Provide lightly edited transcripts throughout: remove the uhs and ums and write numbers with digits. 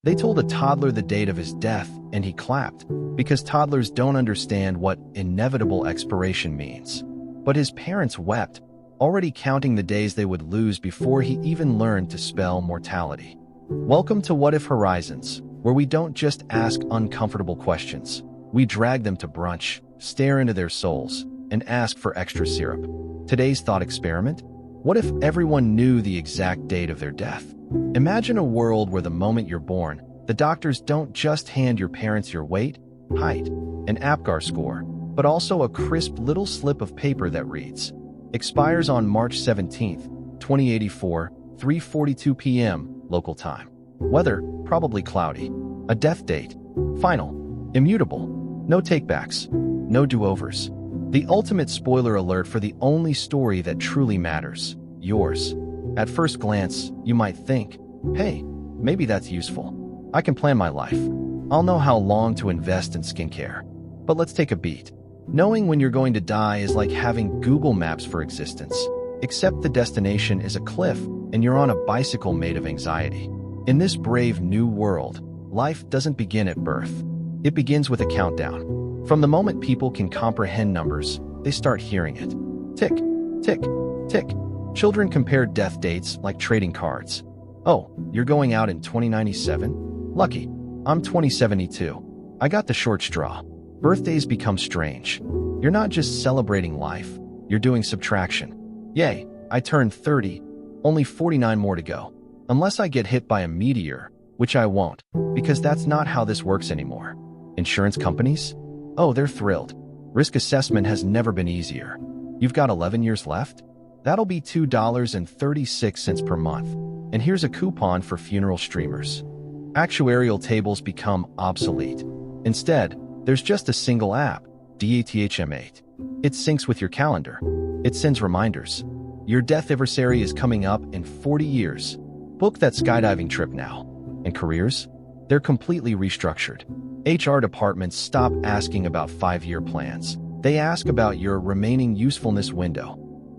They told a toddler the date of his death, and he clapped, because toddlers don't understand what inevitable expiration means. But his parents wept, already counting the days they would lose before he even learned to spell mortality. Welcome to What If Horizons, where we don't just ask uncomfortable questions. We drag them to brunch, stare into their souls, and ask for extra syrup. Today's thought experiment: what if everyone knew the exact date of their death? Imagine a world where the moment you're born, the doctors don't just hand your parents your weight, height, and APGAR score, but also a crisp little slip of paper that reads, expires on March 17th, 2084, 3:42 p.m. local time. Weather, probably cloudy. A death date, final, immutable. No takebacks, no do-overs. The ultimate spoiler alert for the only story that truly matters, yours. At first glance, you might think, hey, maybe that's useful. I can plan my life. I'll know how long to invest in skincare. But let's take a beat. Knowing when you're going to die is like having Google Maps for existence, except the destination is a cliff and you're on a bicycle made of anxiety. In this brave new world, life doesn't begin at birth. It begins with a countdown. From the moment people can comprehend numbers, they start hearing it. Tick, tick, tick. Children compare death dates like trading cards. Oh, you're going out in 2097? Lucky. I'm 2072. I got the short straw. Birthdays become strange. You're not just celebrating life, you're doing subtraction. Yay, I turned 30, only 49 more to go. Unless I get hit by a meteor, which I won't, because that's not how this works anymore. Insurance companies? Oh, they're thrilled. Risk assessment has never been easier. You've got 11 years left? That'll be $2.36 per month. And here's a coupon for funeral streamers. Actuarial tables become obsolete. Instead, there's just a single app, DATHM8. It syncs with your calendar. It sends reminders. Your death anniversary is coming up in 40 years. Book that skydiving trip now. And careers? They're completely restructured. HR departments stop asking about 5-year plans. They ask about your remaining usefulness window.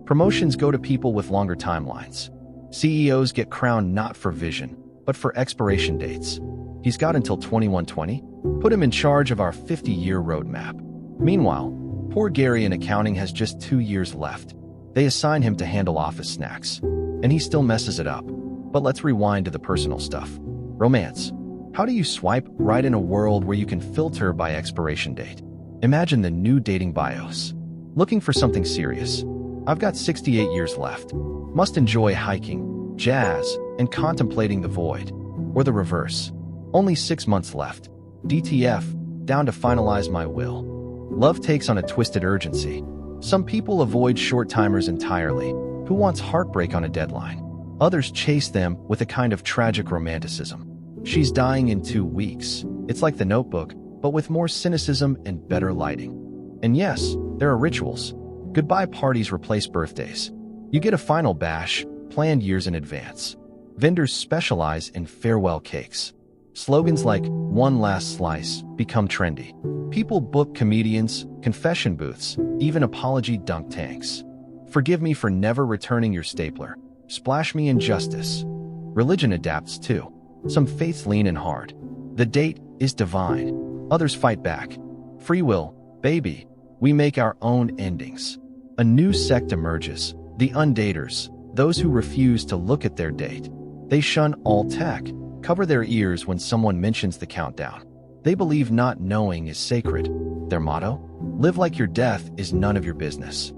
Promotions go to people with longer timelines. CEOs get crowned not for vision, but for expiration dates. He's got until 2120. Put him in charge of our 50-year roadmap. Meanwhile, poor Gary in accounting has just 2 years left. They assign him to handle office snacks, and he still messes it up. But let's rewind to the personal stuff. Romance. How do you swipe right in a world where you can filter by expiration date? Imagine the new dating bios. Looking for something serious. I've got 68 years left. Must enjoy hiking, jazz, and contemplating the void. Or the reverse. Only 6 months left. DTF, down to finalize my will. Love takes on a twisted urgency. Some people avoid short-timers entirely. Who wants heartbreak on a deadline? Others chase them with a kind of tragic romanticism. She's dying in 2 weeks. It's like The Notebook, but with more cynicism and better lighting. And yes, there are rituals. Goodbye parties replace birthdays. You get a final bash, planned years in advance. Vendors specialize in farewell cakes. Slogans like "one last slice" become trendy. People book comedians, confession booths, even apology dunk tanks. Forgive me for never returning your stapler. Splash me in justice. Religion adapts too. Some faiths lean in hard. The date is divine. Others fight back. Free will, baby. We make our own endings. A new sect emerges, the undaters, those who refuse to look at their date. They shun all tech, cover their ears when someone mentions the countdown. They believe not knowing is sacred. Their motto? Live like your death is none of your business.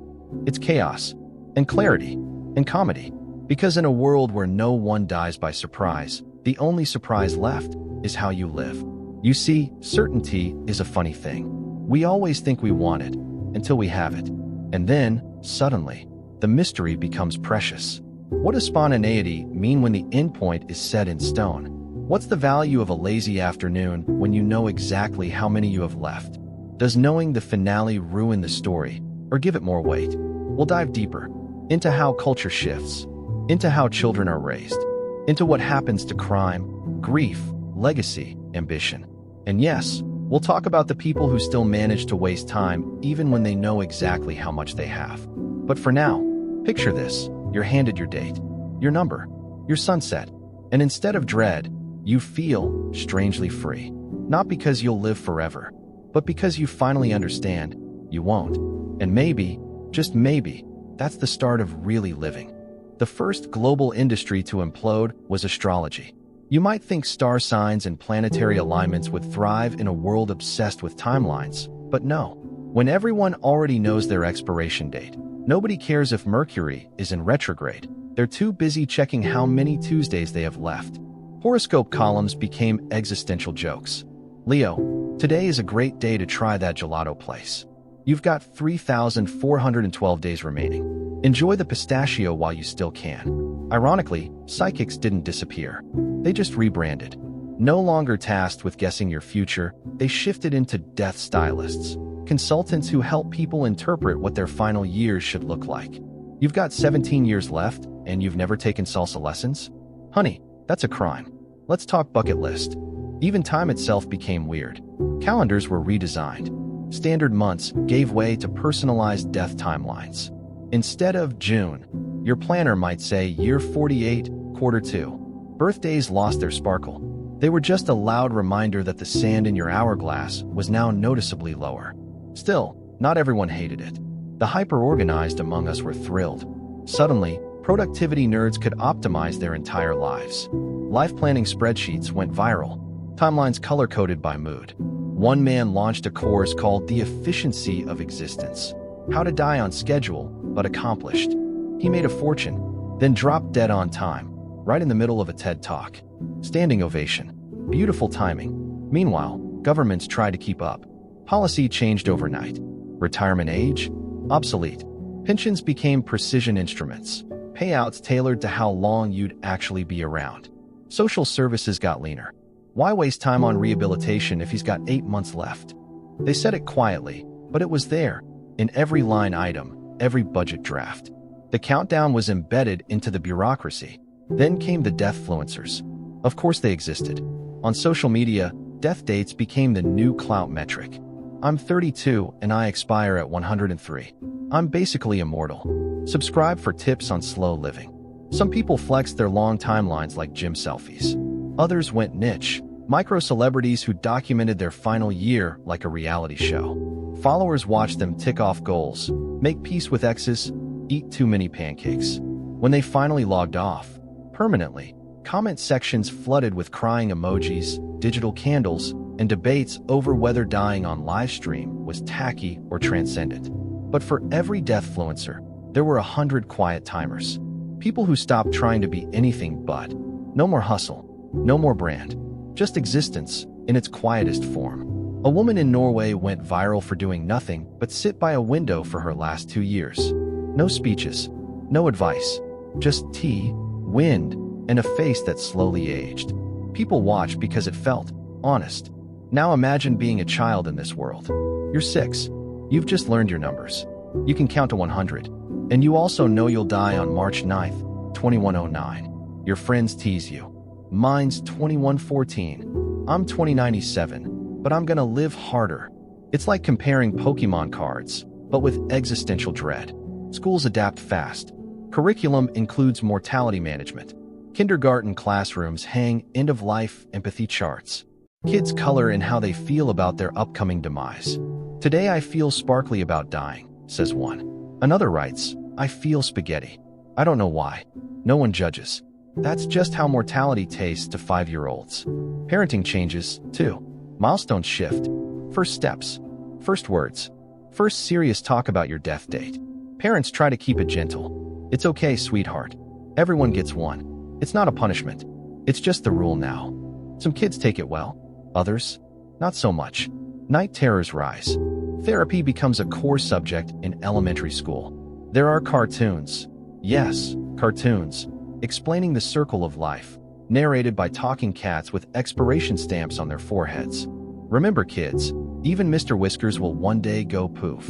It's chaos, and clarity, and comedy. Because in a world where no one dies by surprise, the only surprise left is how you live. You see, certainty is a funny thing. We always think we want it, until we have it. And then, suddenly, the mystery becomes precious. What does spontaneity mean when the endpoint is set in stone? What's the value of a lazy afternoon when you know exactly how many you have left? Does knowing the finale ruin the story, or give it more weight? We'll dive deeper into how culture shifts, into how children are raised, into what happens to crime, grief, legacy, ambition. And yes, we'll talk about the people who still manage to waste time even when they know exactly how much they have. But for now, picture this. You're handed your date, your number, your sunset, and instead of dread, You feel strangely free. Not because you'll live forever, but because you finally understand you won't. And maybe, just maybe, that's the start of really living. The first global industry to implode was astrology. You might think star signs and planetary alignments would thrive in a world obsessed with timelines, but no. When everyone already knows their expiration date, nobody cares if Mercury is in retrograde. They're too busy checking how many Tuesdays they have left. Horoscope columns became existential jokes. Leo, today is a great day to try that gelato place. You've got 3,412 days remaining. Enjoy the pistachio while you still can. Ironically, psychics didn't disappear. They just rebranded. No longer tasked with guessing your future, they shifted into death stylists, consultants who help people interpret what their final years should look like. You've got 17 years left, and you've never taken salsa lessons? Honey, that's a crime. Let's talk bucket list. Even time itself became weird. Calendars were redesigned. Standard months gave way to personalized death timelines. Instead of June, your planner might say year 48, quarter 2. Birthdays lost their sparkle. They were just a loud reminder that the sand in your hourglass was now noticeably lower. Still, not everyone hated it. The hyper-organized among us were thrilled. Suddenly, productivity nerds could optimize their entire lives. Life planning spreadsheets went viral, timelines color-coded by mood. One man launched a course called The Efficiency of Existence. How to die on schedule, but accomplished. He made a fortune, then dropped dead on time, right in the middle of a TED Talk. Standing ovation. Beautiful timing. Meanwhile, governments tried to keep up. Policy changed overnight. Retirement age? Obsolete. Pensions became precision instruments. Payouts tailored to how long you'd actually be around. Social services got leaner. Why waste time on rehabilitation if he's got 8 months left? They said it quietly, but it was there, in every line item, every budget draft. The countdown was embedded into the bureaucracy. Then came the deathfluencers. Of course they existed. On social media, death dates became the new clout metric. I'm 32 and I expire at 103. I'm basically immortal. Subscribe for tips on slow living. Some people flexed their long timelines like gym selfies. Others went niche, micro-celebrities who documented their final year like a reality show. Followers watched them tick off goals, make peace with exes, eat too many pancakes. When they finally logged off, permanently, comment sections flooded with crying emojis, digital candles, and debates over whether dying on livestream was tacky or transcendent. But for every deathfluencer, there were 100 quiet timers. People who stopped trying to be anything but. No more hustle. No more brand. Just existence in its quietest form. A woman in Norway went viral for doing nothing but sit by a window for her last 2 years. No speeches. No advice. Just tea, wind, and a face that slowly aged. People watched because it felt honest. Now imagine being a child in this world. You're 6. You've just learned your numbers. You can count to 100. And you also know you'll die on March 9th, 2109. Your friends tease you. Mine's 2114. I'm 2097, but I'm gonna live harder. It's like comparing Pokemon cards, but with existential dread. Schools adapt fast. Curriculum includes mortality management. Kindergarten classrooms hang end-of-life empathy charts. Kids color in how they feel about their upcoming demise. Today I feel sparkly about dying, says one. Another writes, I feel spaghetti. I don't know why. No one judges. That's just how mortality tastes to 5-year-olds. Parenting changes, too. Milestones shift. First steps. First words. First serious talk about your death date. Parents try to keep it gentle. It's okay, sweetheart. Everyone gets one. It's not a punishment. It's just the rule now. Some kids take it well. Others, not so much. Night terrors rise. Therapy becomes a core subject in elementary school. There are cartoons. Yes, cartoons. Explaining the circle of life, narrated by talking cats with expiration stamps on their foreheads. Remember, kids, even Mr. Whiskers will one day go poof.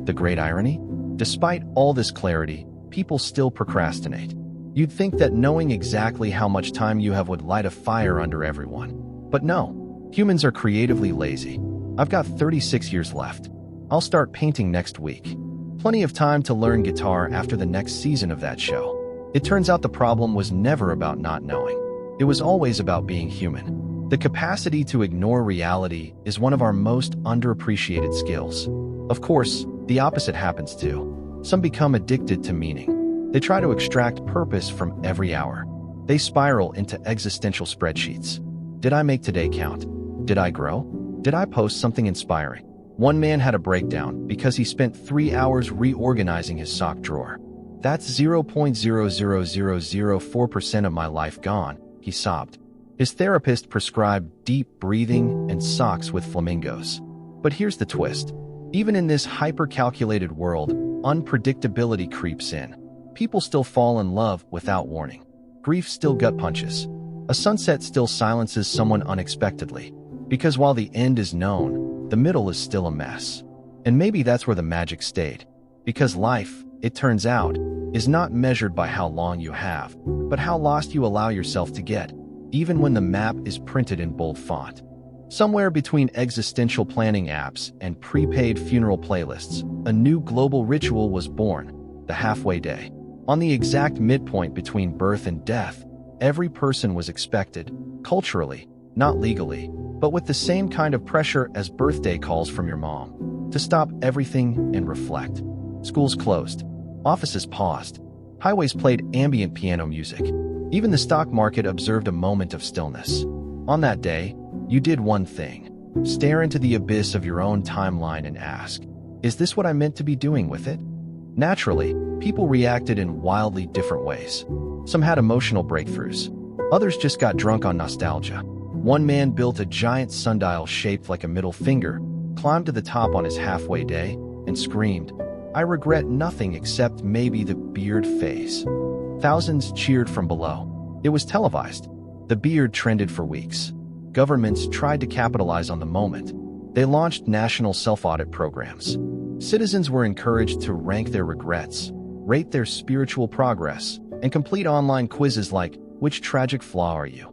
The great irony? Despite all this clarity, people still procrastinate. You'd think that knowing exactly how much time you have would light a fire under everyone. But no, humans are creatively lazy. I've got 36 years left. I'll start painting next week. Plenty of time to learn guitar after the next season of that show. It turns out the problem was never about not knowing. It was always about being human. The capacity to ignore reality is one of our most underappreciated skills. Of course, the opposite happens too. Some become addicted to meaning. They try to extract purpose from every hour. They spiral into existential spreadsheets. Did I make today count? Did I grow? Did I post something inspiring? One man had a breakdown because he spent 3 hours reorganizing his sock drawer. That's 0.00004% of my life gone, he sobbed. His therapist prescribed deep breathing and socks with flamingos. But here's the twist. Even in this hyper-calculated world, unpredictability creeps in. People still fall in love without warning. Grief still gut punches. A sunset still silences someone unexpectedly. Because while the end is known, the middle is still a mess. And maybe that's where the magic stayed. Because life, it turns out, is not measured by how long you have, but how lost you allow yourself to get, even when the map is printed in bold font. Somewhere between existential planning apps and prepaid funeral playlists, a new global ritual was born, the halfway day. On the exact midpoint between birth and death, every person was expected, culturally, not legally, but with the same kind of pressure as birthday calls from your mom, to stop everything and reflect. Schools closed. Offices paused. Highways played ambient piano music. Even the stock market observed a moment of stillness. On that day, you did one thing. Stare into the abyss of your own timeline and ask, is this what I meant to be doing with it? Naturally, people reacted in wildly different ways. Some had emotional breakthroughs. Others just got drunk on nostalgia. One man built a giant sundial shaped like a middle finger, climbed to the top on his halfway day, and screamed, I regret nothing except maybe the beard phase. Thousands cheered from below. It was televised. The beard trended for weeks. Governments tried to capitalize on the moment. They launched national self-audit programs. Citizens were encouraged to rank their regrets, rate their spiritual progress, and complete online quizzes like, which tragic flaw are you?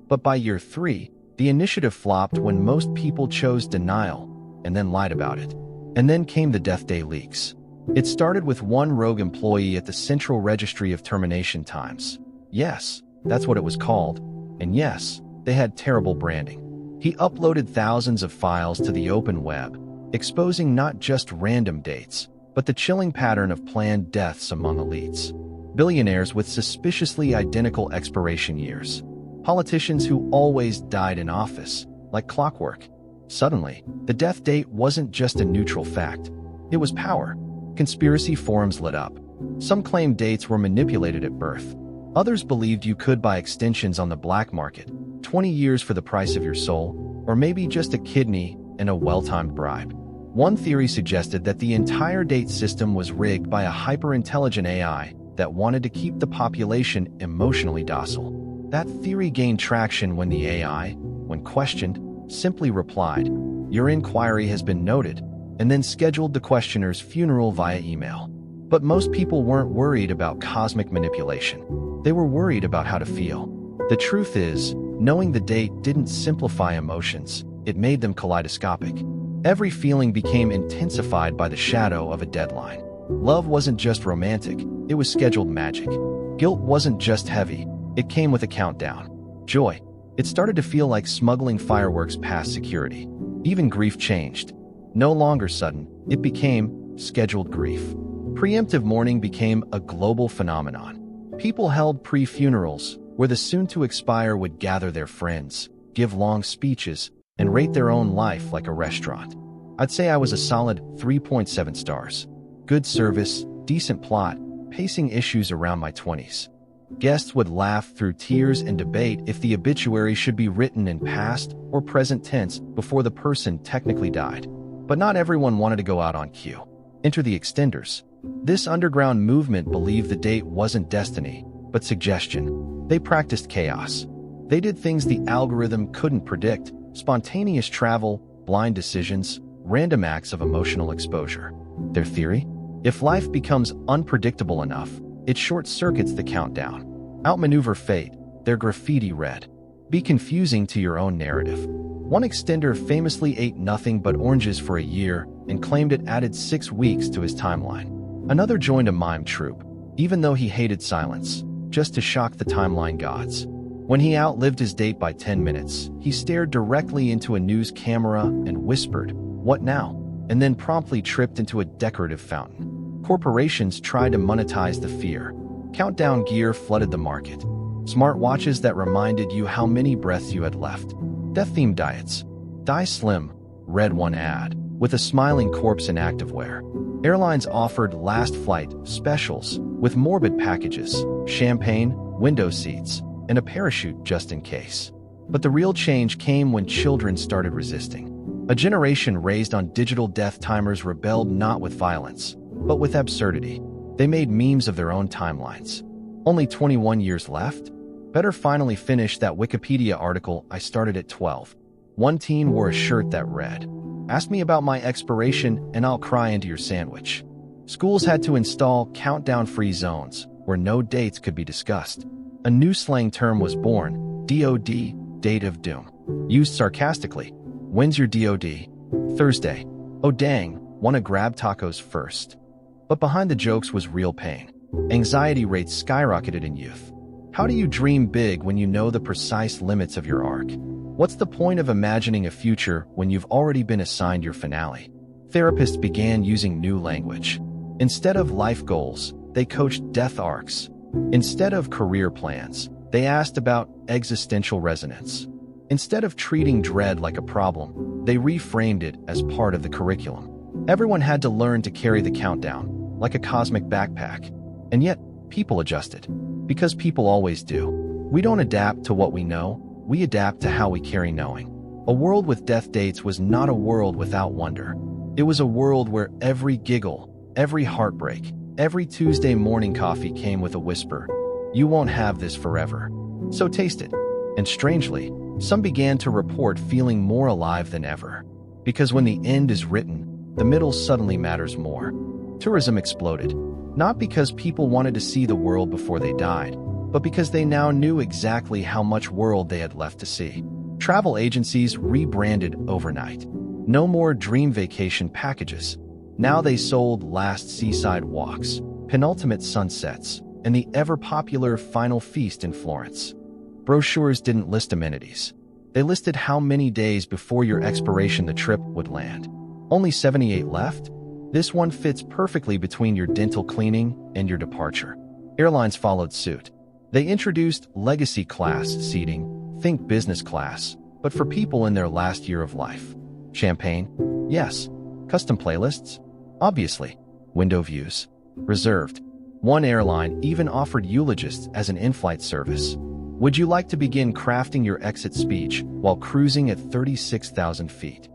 But by year 3, the initiative flopped when most people chose denial and then lied about it. And then came the death day leaks. It started with one rogue employee at the Central Registry of Termination Times. Yes, that's what it was called. And yes, they had terrible branding. He uploaded thousands of files to the open web, exposing not just random dates, but the chilling pattern of planned deaths among elites. Billionaires with suspiciously identical expiration years. Politicians who always died in office, like clockwork. Suddenly, the death date wasn't just a neutral fact. It was power. Conspiracy forums lit up. Some claimed dates were manipulated at birth. Others believed you could buy extensions on the black market, 20 years for the price of your soul, or maybe just a kidney and a well-timed bribe. One theory suggested that the entire date system was rigged by a hyper-intelligent AI that wanted to keep the population emotionally docile. That theory gained traction when the AI, when questioned, simply replied, "Your inquiry has been noted," and then scheduled the questioner's funeral via email. But most people weren't worried about cosmic manipulation. They were worried about how to feel. The truth is, knowing the date didn't simplify emotions, it made them kaleidoscopic. Every feeling became intensified by the shadow of a deadline. Love wasn't just romantic, it was scheduled magic. Guilt wasn't just heavy, it came with a countdown. Joy, it started to feel like smuggling fireworks past security. Even grief changed. No longer sudden, it became scheduled grief. Preemptive mourning became a global phenomenon. People held pre-funerals, where the soon-to-expire would gather their friends, give long speeches, and rate their own life like a restaurant. I'd say I was a solid 3.7 stars. Good service, decent plot, pacing issues around my 20s. Guests would laugh through tears and debate if the obituary should be written in past or present tense before the person technically died. But not everyone wanted to go out on cue. Enter the extenders. This underground movement believed the date wasn't destiny, but suggestion. They practiced chaos. They did things the algorithm couldn't predict: spontaneous travel, blind decisions, random acts of emotional exposure. Their theory? If life becomes unpredictable enough, it short-circuits the countdown. Outmaneuver fate, their graffiti read. Be confusing to your own narrative. One extender famously ate nothing but oranges for a year and claimed it added 6 weeks to his timeline. Another joined a mime troupe, even though he hated silence, just to shock the timeline gods. When he outlived his date by 10 minutes, he stared directly into a news camera and whispered, "What now?" and then promptly tripped into a decorative fountain. Corporations tried to monetize the fear. Countdown gear flooded the market. Smartwatches that reminded you how many breaths you had left. Death-themed diets. Die Slim, read one ad, with a smiling corpse in activewear. Airlines offered last flight specials with morbid packages, champagne, window seats, and a parachute just in case. But the real change came when children started resisting. A generation raised on digital death timers rebelled not with violence, but with absurdity. They made memes of their own timelines. Only 21 years left? Better finally finish that Wikipedia article I started at 12. One teen wore a shirt that read, "Ask me about my expiration and I'll cry into your sandwich." Schools had to install countdown-free zones where no dates could be discussed. A new slang term was born, DOD, date of doom. Used sarcastically, "When's your DOD?" "Thursday." "Oh dang, wanna grab tacos first?" But behind the jokes was real pain. Anxiety rates skyrocketed in youth. How do you dream big when you know the precise limits of your arc? What's the point of imagining a future when you've already been assigned your finale? Therapists began using new language. Instead of life goals, they coached death arcs. Instead of career plans, they asked about existential resonance. Instead of treating dread like a problem, they reframed it as part of the curriculum. Everyone had to learn to carry the countdown, like a cosmic backpack. And yet, people adjusted. Because people always do. We don't adapt to what we know, we adapt to how we carry knowing. A world with death dates was not a world without wonder. It was a world where every giggle, every heartbreak, every Tuesday morning coffee came with a whisper, "You won't have this forever. So taste it." And strangely, some began to report feeling more alive than ever. Because when the end is written, the middle suddenly matters more. Tourism exploded. Not because people wanted to see the world before they died, but because they now knew exactly how much world they had left to see. Travel agencies rebranded overnight. No more dream vacation packages. Now they sold last seaside walks, penultimate sunsets, and the ever-popular final feast in Florence. Brochures didn't list amenities. They listed how many days before your expiration the trip would land. Only 78 left? This one fits perfectly between your dental cleaning and your departure. Airlines followed suit. They introduced legacy class seating, think business class, but for people in their last year of life. Champagne? Yes. Custom playlists? Obviously. Window views? Reserved. One airline even offered eulogists as an in-flight service. Would you like to begin crafting your exit speech while cruising at 36,000 feet?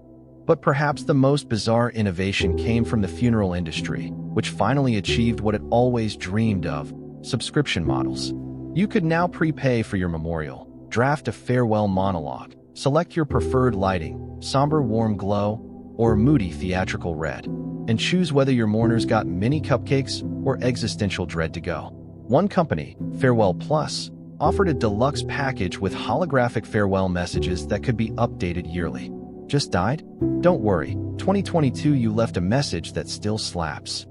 But perhaps the most bizarre innovation came from the funeral industry, which finally achieved what it always dreamed of, subscription models. You could now prepay for your memorial, draft a farewell monologue, select your preferred lighting, somber warm glow, or moody theatrical red, and choose whether your mourners got mini cupcakes or existential dread to go. One company, Farewell Plus, offered a deluxe package with holographic farewell messages that could be updated yearly. Just died? Don't worry, 2022 you left a message that still slaps.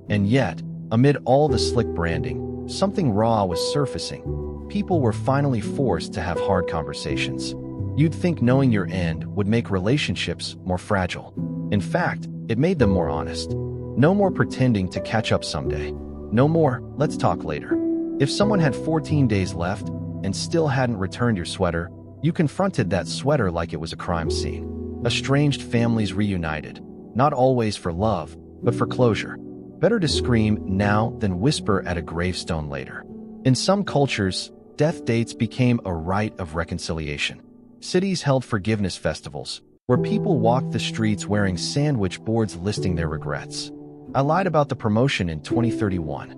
And yet, amid all the slick branding, something raw was surfacing. People were finally forced to have hard conversations. You'd think knowing your end would make relationships more fragile. In fact, it made them more honest. No more pretending to catch up someday. No more, let's talk later. If someone had 14 days left and still hadn't returned your sweater, you confronted that sweater like it was a crime scene. Estranged families reunited, not always for love, but for closure. Better to scream now than whisper at a gravestone later. In some cultures, death dates became a rite of reconciliation. Cities held forgiveness festivals, where people walked the streets wearing sandwich boards listing their regrets. I lied about the promotion in 2031.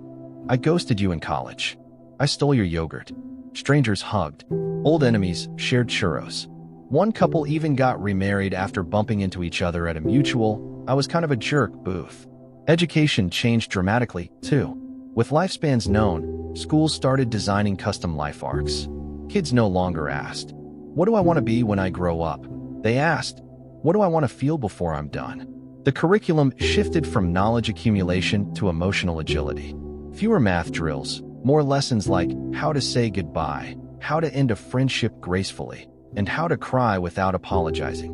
I ghosted you in college. I stole your yogurt. Strangers hugged. Old enemies shared churros. One couple even got remarried after bumping into each other at a mutual, "I was kind of a jerk" booth. Education changed dramatically, too. With lifespans known, schools started designing custom life arcs. Kids no longer asked, "What do I want to be when I grow up?" They asked, "What do I want to feel before I'm done?" The curriculum shifted from knowledge accumulation to emotional agility. Fewer math drills, more lessons like how to say goodbye, how to end a friendship gracefully, and how to cry without apologizing.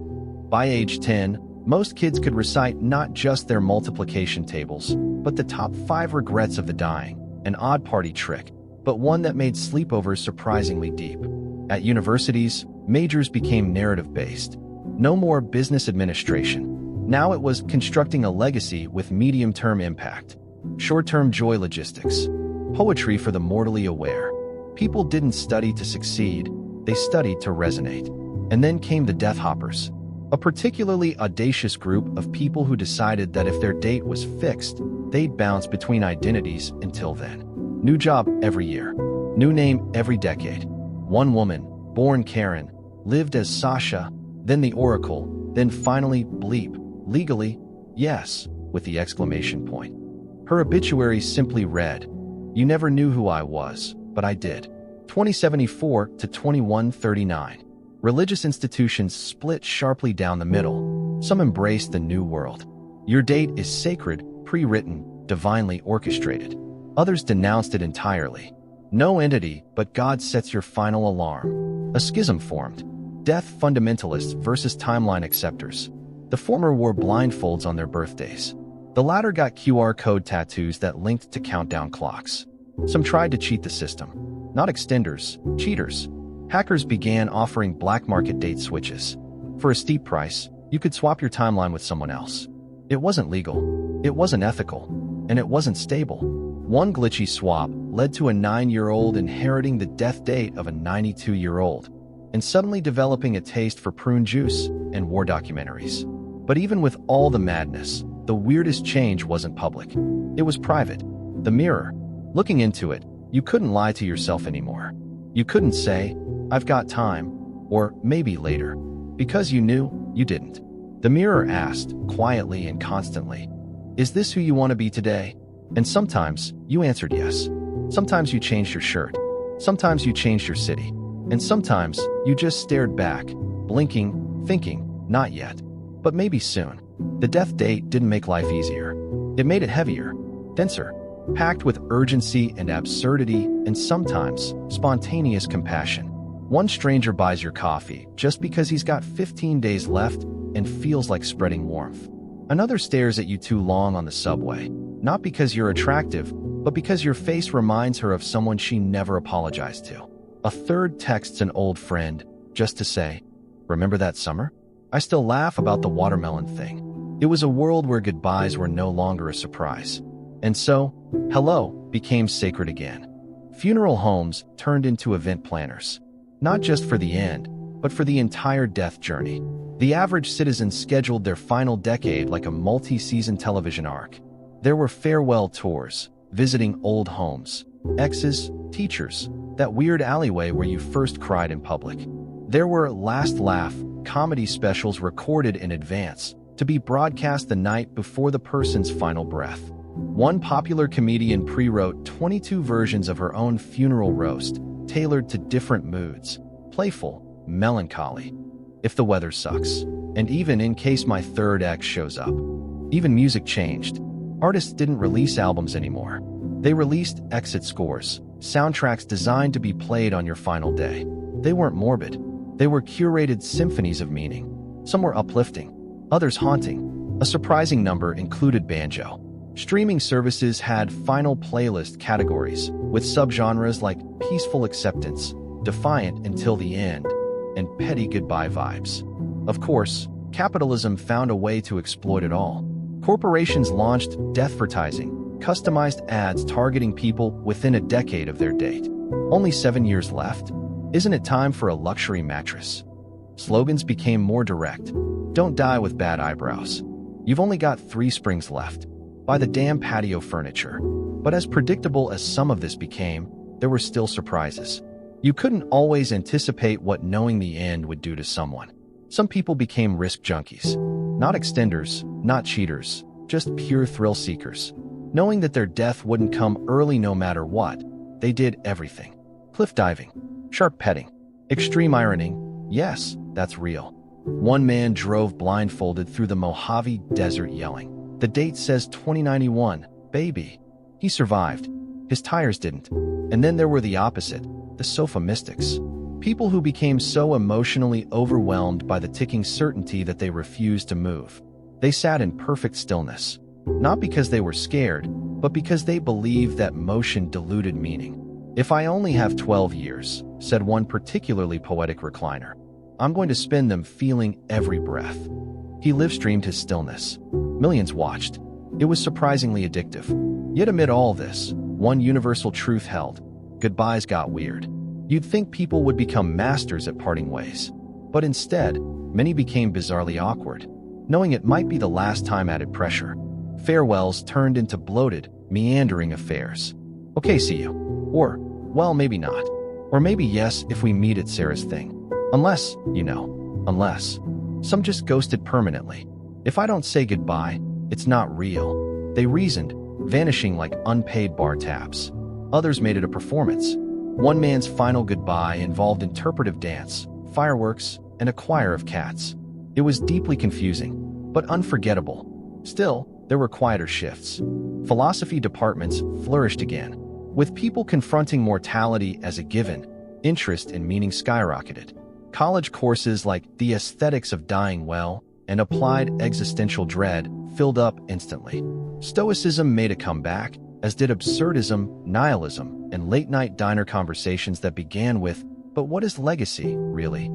By age 10, most kids could recite not just their multiplication tables, but the top 5 regrets of the dying, an odd party trick, but one that made sleepovers surprisingly deep. At universities, majors became narrative-based. No more business administration. Now it was constructing a legacy with medium-term impact. Short-term joy logistics. Poetry for the mortally aware. People didn't study to succeed, they studied to resonate. And then came the death hoppers, a particularly audacious group of people who decided that if their date was fixed, they'd bounce between identities until then. New job every year. New name every decade. One woman, born Karen, lived as Sasha, then the Oracle, then finally Bleep, legally, yes, with the exclamation point. Her obituary simply read, "You never knew who I was, but I did." 2074 to 2139. Religious institutions split sharply down the middle. Some embraced the new world. Your date is sacred, pre-written, divinely orchestrated. Others denounced it entirely. No entity but God sets your final alarm. A schism formed. Death fundamentalists versus timeline acceptors. The former wore blindfolds on their birthdays. The latter got QR code tattoos that linked to countdown clocks. Some tried to cheat the system. Not extenders, cheaters. Hackers began offering black market date switches. For a steep price, you could swap your timeline with someone else. It wasn't legal, it wasn't ethical, and it wasn't stable. One glitchy swap led to a 9-year-old inheriting the death date of a 92-year-old, and suddenly developing a taste for prune juice and war documentaries. But even with all the madness, the weirdest change wasn't public. It was private. The mirror. Looking into it, you couldn't lie to yourself anymore. You couldn't say, "I've got time," or "maybe later," because you knew you didn't. The mirror asked, quietly and constantly, "Is this who you want to be today?" And sometimes you answered yes. Sometimes you changed your shirt. Sometimes you changed your city. And sometimes you just stared back, blinking, thinking, not yet. But maybe soon. The death date didn't make life easier. It made it heavier, denser, packed with urgency and absurdity and sometimes spontaneous compassion. One stranger buys your coffee just because he's got 15 days left and feels like spreading warmth. Another stares at you too long on the subway, not because you're attractive, but because your face reminds her of someone she never apologized to. A third texts an old friend just to say, "Remember that summer? I still laugh about the watermelon thing." It was a world where goodbyes were no longer a surprise. And so, hello became sacred again. Funeral homes turned into event planners. Not just for the end, but for the entire death journey. The average citizen scheduled their final decade like a multi-season television arc. There were farewell tours, visiting old homes, exes, teachers, that weird alleyway where you first cried in public. There were last laugh comedy specials recorded in advance to be broadcast the night before the person's final breath. One popular comedian pre-wrote 22 versions of her own funeral roast, tailored to different moods: playful, melancholy, if the weather sucks, and even in case my third ex shows up. Even music changed. Artists didn't release albums anymore. They released exit scores, soundtracks designed to be played on your final day. They weren't morbid. They were curated symphonies of meaning. Some were uplifting, others haunting. A surprising number included banjo. Streaming services had final playlist categories, with subgenres like peaceful acceptance, defiant until the end, and petty goodbye vibes. Of course, capitalism found a way to exploit it all. Corporations launched deathvertising, customized ads targeting people within a decade of their date. Only 7 years left? Isn't it time for a luxury mattress? Slogans became more direct. Don't die with bad eyebrows. You've only got 3 springs left. Buy the damn patio furniture. But as predictable as some of this became, there were still surprises. You couldn't always anticipate what knowing the end would do to someone. Some people became risk junkies. Not extenders, not cheaters, just pure thrill seekers. Knowing that their death wouldn't come early no matter what, they did everything. Cliff diving, shark petting, extreme ironing. Yes, that's real. One man drove blindfolded through the Mojave Desert yelling, "The date says 2091, baby." He survived. His tires didn't. And then there were the opposite, the sofa mystics. People who became so emotionally overwhelmed by the ticking certainty that they refused to move. They sat in perfect stillness, not because they were scared, but because they believed that motion diluted meaning. "If I only have 12 years," said one particularly poetic recliner, "I'm going to spend them feeling every breath." He live-streamed his stillness. Millions watched. It was surprisingly addictive. Yet amid all this, one universal truth held: goodbyes got weird. You'd think people would become masters at parting ways. But instead, many became bizarrely awkward. Knowing it might be the last time added pressure. Farewells turned into bloated, meandering affairs. "Okay, see you." Or, "Well, maybe not." Or maybe yes if we meet at Sarah's thing. Unless, unless. Some just ghosted permanently. "If I don't say goodbye, it's not real," they reasoned, vanishing like unpaid bar tabs. Others made it a performance. One man's final goodbye involved interpretive dance, fireworks, and a choir of cats. It was deeply confusing, but unforgettable. Still, there were quieter shifts. Philosophy departments flourished again. With people confronting mortality as a given, interest in meaning skyrocketed. College courses like The Aesthetics of Dying Well and Applied Existential Dread filled up instantly. Stoicism made a comeback, as did absurdism, nihilism, and late-night diner conversations that began with, "But what is legacy, really?"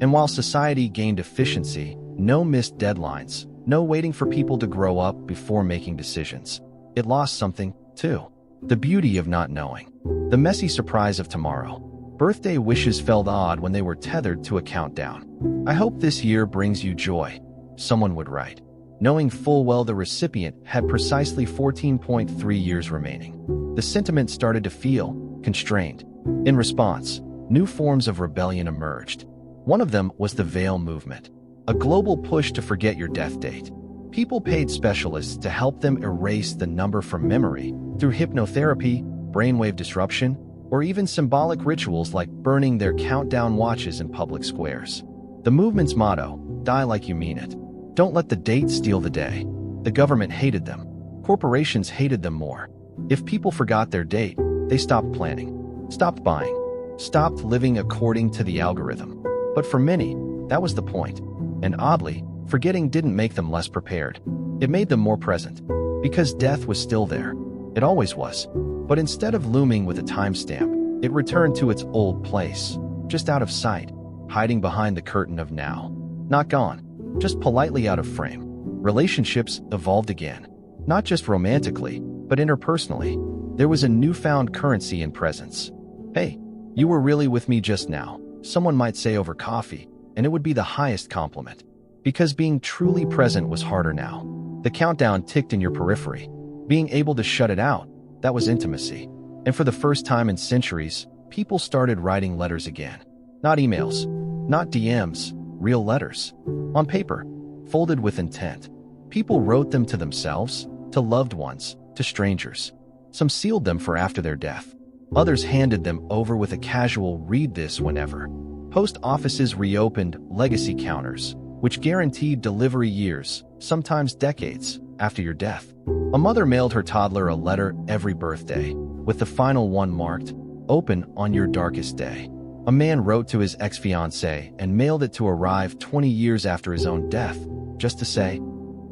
And while society gained efficiency, no missed deadlines, no waiting for people to grow up before making decisions. It lost something, too. The beauty of not knowing. The messy surprise of tomorrow. Birthday wishes felt odd when they were tethered to a countdown. "I hope this year brings you joy," someone would write, knowing full well the recipient had precisely 14.3 years remaining. The sentiment started to feel constrained. In response, new forms of rebellion emerged. One of them was the Veil movement, a global push to forget your death date. People paid specialists to help them erase the number from memory through hypnotherapy, brainwave disruption, or even symbolic rituals like burning their countdown watches in public squares. The movement's motto: die like you mean it. Don't let the date steal the day. The government hated them. Corporations hated them more. If people forgot their date, they stopped planning, stopped buying, stopped living according to the algorithm. But for many, that was the point. And oddly, forgetting didn't make them less prepared. It made them more present. Because death was still there. It always was. But instead of looming with a timestamp, it returned to its old place, just out of sight, hiding behind the curtain of now. Not gone, just politely out of frame. Relationships evolved again. Not just romantically, but interpersonally. There was a newfound currency in presence. "Hey, you were really with me just now," someone might say over coffee, and it would be the highest compliment. Because being truly present was harder now. The countdown ticked in your periphery. Being able to shut it out, that was intimacy. And for the first time in centuries, people started writing letters again. Not emails, not DMs, real letters. On paper, folded with intent. People wrote them to themselves, to loved ones, to strangers. Some sealed them for after their death. Others handed them over with a casual "read this whenever." Post offices reopened legacy counters, which guaranteed delivery years, sometimes decades, after your death. A mother mailed her toddler a letter every birthday, with the final one marked, "Open on your darkest day." A man wrote to his ex-fiancée and mailed it to arrive 20 years after his own death, just to say,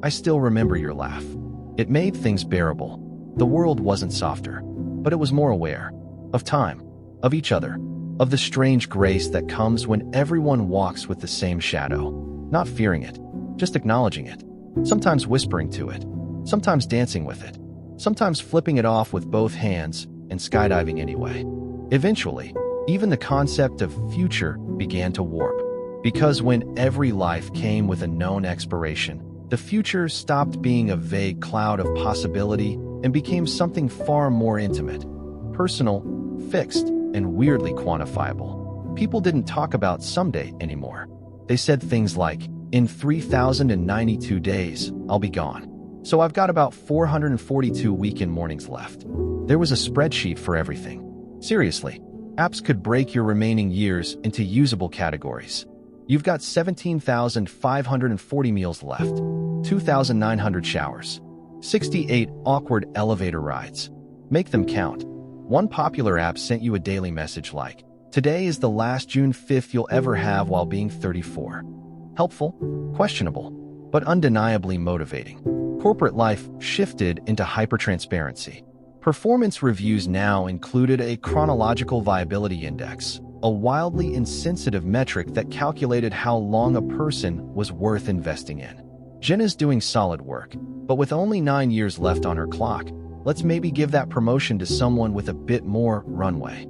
"I still remember your laugh." It made things bearable. The world wasn't softer, but it was more aware. Of time, of each other, of the strange grace that comes when everyone walks with the same shadow. Not fearing it, just acknowledging it. Sometimes whispering to it, sometimes dancing with it, sometimes flipping it off with both hands and skydiving anyway. Eventually, even the concept of future began to warp. Because when every life came with a known expiration, the future stopped being a vague cloud of possibility and became something far more intimate, personal, fixed, and weirdly quantifiable. People didn't talk about someday anymore. They said things like, "In 3,092 days, I'll be gone. So I've got about 442 weekend mornings left." There was a spreadsheet for everything. Seriously, apps could break your remaining years into usable categories. You've got 17,540 meals left, 2,900 showers, 68 awkward elevator rides. Make them count. One popular app sent you a daily message like, "Today is the last June 5th you'll ever have while being 34. Helpful? Questionable, but undeniably motivating. Corporate life shifted into hypertransparency. Performance reviews now included a chronological viability index, a wildly insensitive metric that calculated how long a person was worth investing in. Jenna's doing solid work, but with only 9 years left on her clock, let's maybe give that promotion to someone with a bit more runway."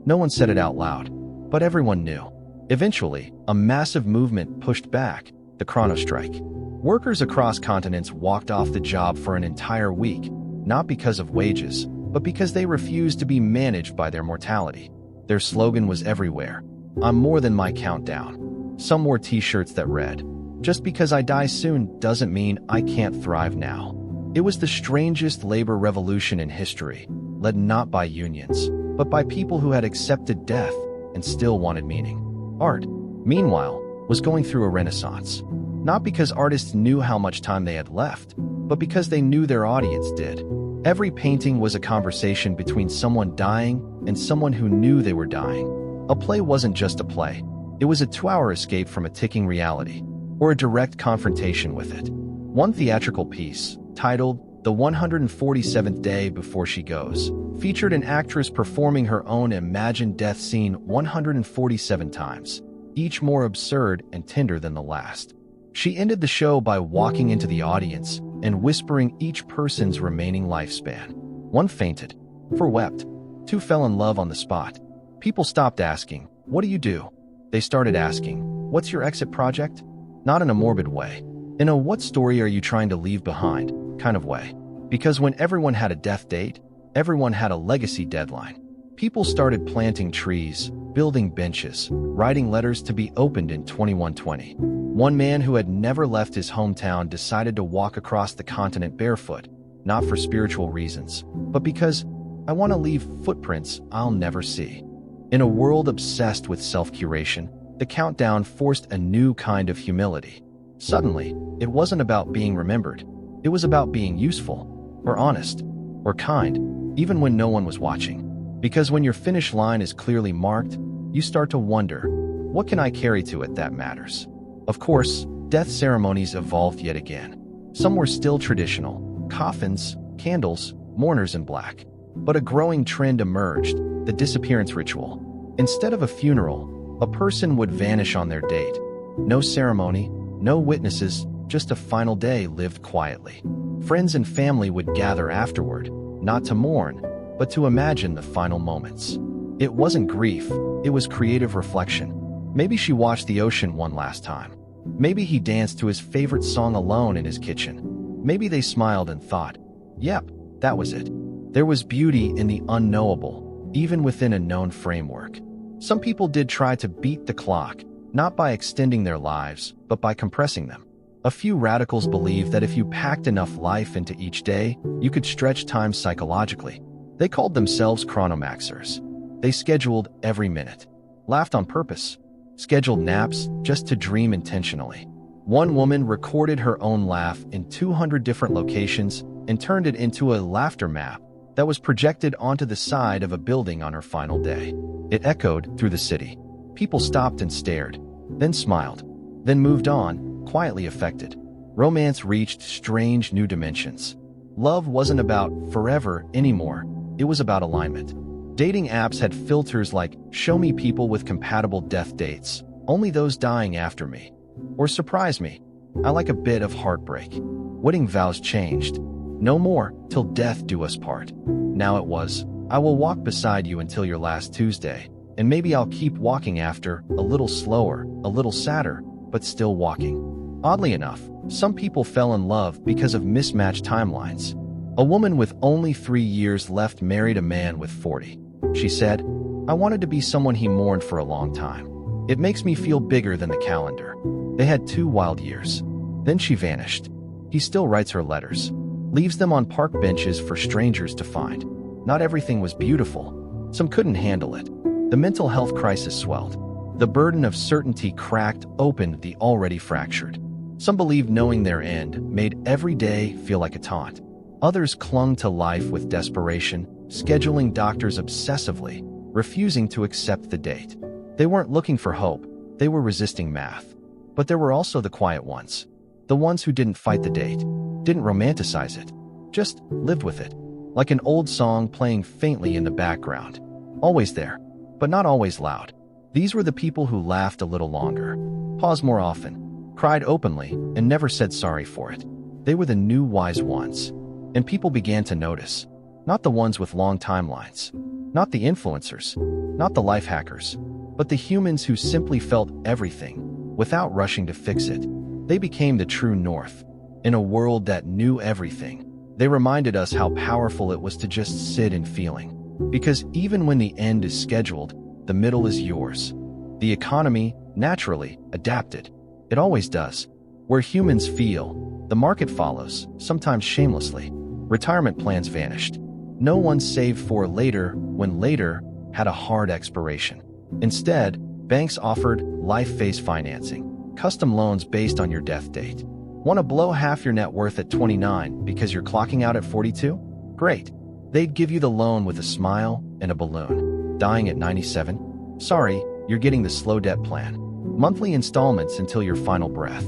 No one said it out loud, but everyone knew. Eventually, a massive movement pushed back, the chronostrike. Workers across continents walked off the job for an entire week, not because of wages, but because they refused to be managed by their mortality. Their slogan was everywhere: "I'm more than my countdown." Some wore t-shirts that read, "Just because I die soon doesn't mean I can't thrive now." It was the strangest labor revolution in history, led not by unions, but by people who had accepted death and still wanted meaning. Art, meanwhile, was going through a renaissance. Not because artists knew how much time they had left, but because they knew their audience did. Every painting was a conversation between someone dying and someone who knew they were dying. A play wasn't just a play. It was a 2-hour escape from a ticking reality, or a direct confrontation with it. One theatrical piece, titled "The 147th Day Before She Goes," featured an actress performing her own imagined death scene 147 times, each more absurd and tender than the last. She ended the show by walking into the audience and whispering each person's remaining lifespan. One fainted, 4 wept, 2 fell in love on the spot. People stopped asking, "What do you do?" They started asking, "What's your exit project?" Not in a morbid way. In a "what story are you trying to leave behind" kind of way. Because when everyone had a death date, everyone had a legacy deadline. People started planting trees, building benches, writing letters to be opened in 2120. One man who had never left his hometown decided to walk across the continent barefoot, not for spiritual reasons, but because, "I want to leave footprints I'll never see." In a world obsessed with self-curation, the countdown forced a new kind of humility. Suddenly, it wasn't about being remembered. It was about being useful, or honest, or kind, even when no one was watching. Because when your finish line is clearly marked, you start to wonder, what can I carry to it that matters? Of course, death ceremonies evolved yet again. Some were still traditional: coffins, candles, mourners in black. But a growing trend emerged: the disappearance ritual. Instead of a funeral, a person would vanish on their date. No ceremony, no witnesses, just a final day lived quietly. Friends and family would gather afterward, not to mourn, but to imagine the final moments. It wasn't grief, it was creative reflection. Maybe she watched the ocean one last time. Maybe he danced to his favorite song alone in his kitchen. Maybe they smiled and thought, "Yep, that was it." There was beauty in the unknowable, even within a known framework. Some people did try to beat the clock, not by extending their lives, but by compressing them. A few radicals believed that if you packed enough life into each day, you could stretch time psychologically. They called themselves chronomaxers. They scheduled every minute, laughed on purpose, scheduled naps just to dream intentionally. One woman recorded her own laugh in 200 different locations and turned it into a laughter map that was projected onto the side of a building on her final day. It echoed through the city. People stopped and stared, then smiled, then moved on, quietly affected. Romance reached strange new dimensions. Love wasn't about forever anymore. It was about alignment. Dating apps had filters like, "Show me people with compatible death dates, only those dying after me." Or "Surprise me, I like a bit of heartbreak." Wedding vows changed. No more "Till death do us part." Now it was, "I will walk beside you until your last Tuesday, and maybe I'll keep walking after, a little slower, a little sadder, but still walking." Oddly enough, some people fell in love because of mismatched timelines. A woman with only 3 years left married a man with 40. She said, "I wanted to be someone he mourned for a long time. It makes me feel bigger than the calendar." They had 2 wild years. Then she vanished. He still writes her letters, leaves them on park benches for strangers to find. Not everything was beautiful. Some couldn't handle it. The mental health crisis swelled. The burden of certainty cracked open the already fractured. Some believed knowing their end made every day feel like a taunt. Others clung to life with desperation, scheduling doctors obsessively, refusing to accept the date. They weren't looking for hope, they were resisting math. But there were also the quiet ones. The ones who didn't fight the date, didn't romanticize it, just lived with it. Like an old song playing faintly in the background. Always there, but not always loud. These were the people who laughed a little longer, paused more often, cried openly, and never said sorry for it. They were the new wise ones. And people began to notice. Not the ones with long timelines. Not the influencers. Not the life hackers. But the humans who simply felt everything, without rushing to fix it. They became the true north. In a world that knew everything, they reminded us how powerful it was to just sit in feeling. Because even when the end is scheduled, the middle is yours. The economy, naturally, adapted. It always does. Where humans feel, the market follows, sometimes shamelessly. Retirement plans vanished. No one saved for later when later had a hard expiration. Instead, banks offered life-phase financing, custom loans based on your death date. Want to blow half your net worth at 29 because you're clocking out at 42? Great. They'd give you the loan with a smile and a balloon. Dying at 97? Sorry, you're getting the slow debt plan. Monthly installments until your final breath.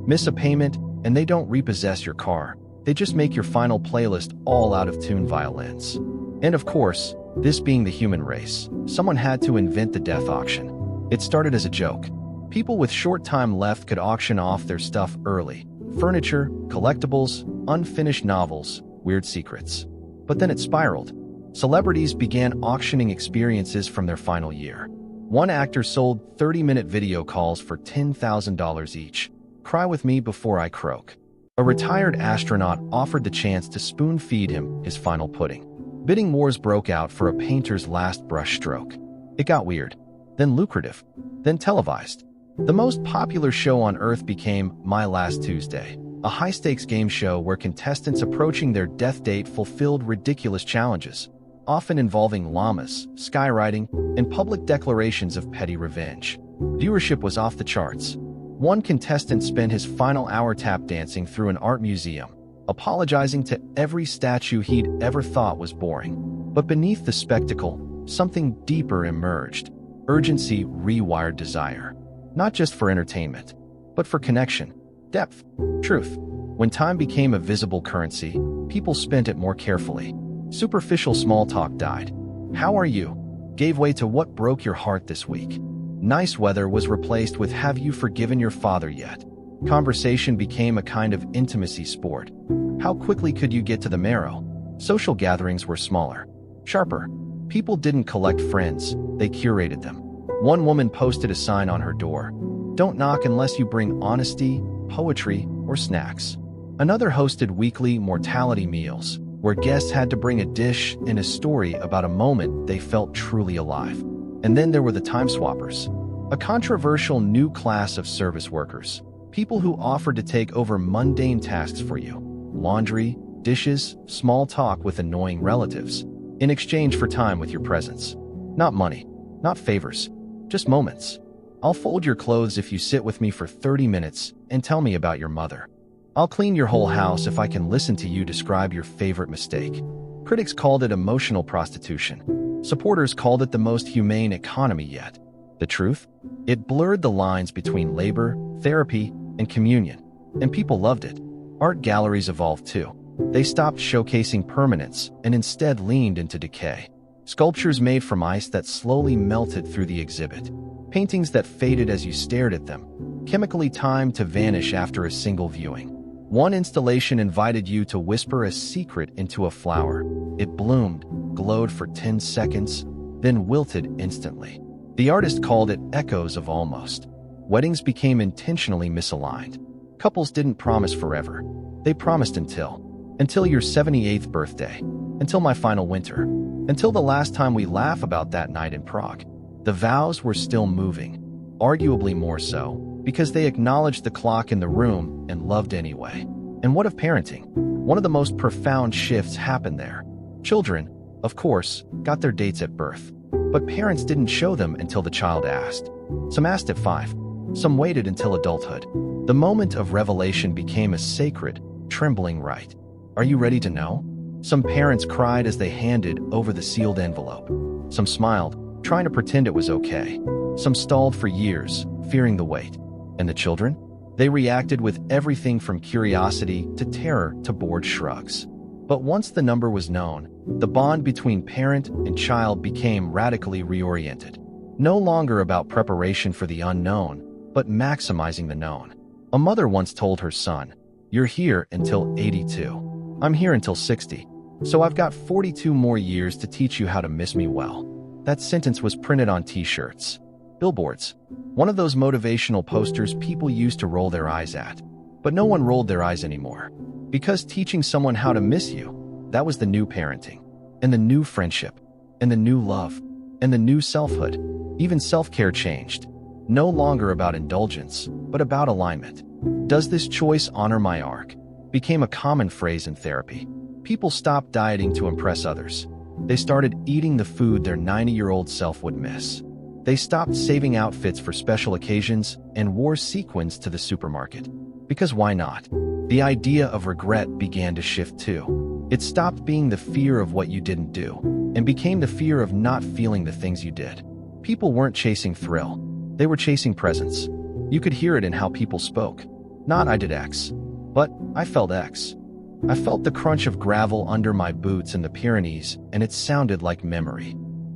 Miss a payment, and they don't repossess your car. They just make your final playlist all out-of-tune violins. And of course, this being the human race, someone had to invent the death auction. It started as a joke. People with short time left could auction off their stuff early. Furniture, collectibles, unfinished novels, weird secrets. But then it spiraled. Celebrities began auctioning experiences from their final year. One actor sold 30-minute video calls for $10,000 each. Cry with me before I croak. A retired astronaut offered the chance to spoon-feed him his final pudding. Bidding wars broke out for a painter's last brushstroke. It got weird, then lucrative, then televised. The most popular show on Earth became My Last Tuesday, a high-stakes game show where contestants approaching their death date fulfilled ridiculous challenges, often involving llamas, skywriting, and public declarations of petty revenge. Viewership was off the charts. One contestant spent his final hour tap dancing through an art museum, apologizing to every statue he'd ever thought was boring. But beneath the spectacle, something deeper emerged. Urgency rewired desire. Not just for entertainment, but for connection, depth, truth. When time became a visible currency, people spent it more carefully. Superficial small talk died. How are you? Gave way to what broke your heart this week. Nice weather was replaced with have you forgiven your father yet? Conversation became a kind of intimacy sport. How quickly could you get to the marrow? Social gatherings were smaller, sharper. People didn't collect friends, they curated them. One woman posted a sign on her door. Don't knock unless you bring honesty, poetry, or snacks. Another hosted weekly mortality meals, where guests had to bring a dish and a story about a moment they felt truly alive. And then there were the time swappers, a controversial new class of service workers, people who offered to take over mundane tasks for you. Laundry, dishes, small talk with annoying relatives, in exchange for time with your presence. Not money, not favors. Just moments. I'll fold your clothes if you sit with me for 30 minutes and tell me about your mother. I'll clean your whole house if I can listen to you describe your favorite mistake. Critics called it emotional prostitution. Supporters called it the most humane economy yet. The truth? It blurred the lines between labor, therapy, and communion. And people loved it. Art galleries evolved too. They stopped showcasing permanence and instead leaned into decay. Sculptures made from ice that slowly melted through the exhibit. Paintings that faded as you stared at them, chemically timed to vanish after a single viewing. One installation invited you to whisper a secret into a flower. It bloomed, glowed for 10 seconds, then wilted instantly. The artist called it echoes of almost. Weddings became intentionally misaligned. Couples didn't promise forever. They promised until your 78th birthday, until my final winter, until the last time we laugh about that night in Prague. The vows were still moving, arguably more so, because they acknowledged the clock in the room and loved anyway. And what of parenting? One of the most profound shifts happened there. Children, of course, got their dates at birth, but parents didn't show them until the child asked. Some asked at 5, some waited until adulthood. The moment of revelation became a sacred, trembling rite. Are you ready to know? Some parents cried as they handed over the sealed envelope. Some smiled, trying to pretend it was okay. Some stalled for years, fearing the wait. And the children? They reacted with everything from curiosity to terror to bored shrugs. But once the number was known, the bond between parent and child became radically reoriented. No longer about preparation for the unknown, but maximizing the known. A mother once told her son, "You're here until 82. I'm here until 60. So I've got 42 more years to teach you how to miss me well." That sentence was printed on t-shirts, billboards, one of those motivational posters people used to roll their eyes at. But no one rolled their eyes anymore. Because teaching someone how to miss you, that was the new parenting, and the new friendship, and the new love, and the new selfhood. Even self-care changed. No longer about indulgence, but about alignment. "Does this choice honor my arc?" became a common phrase in therapy. People stopped dieting to impress others. They started eating the food their 90-year-old self would miss. They stopped saving outfits for special occasions and wore sequins to the supermarket. Because why not? The idea of regret began to shift too. It stopped being the fear of what you didn't do and became the fear of not feeling the things you did. People weren't chasing thrill. They were chasing presence. You could hear it in how people spoke. Not "I did X," but "I felt X." I felt the crunch of gravel under my boots in the Pyrenees, and it sounded like memory.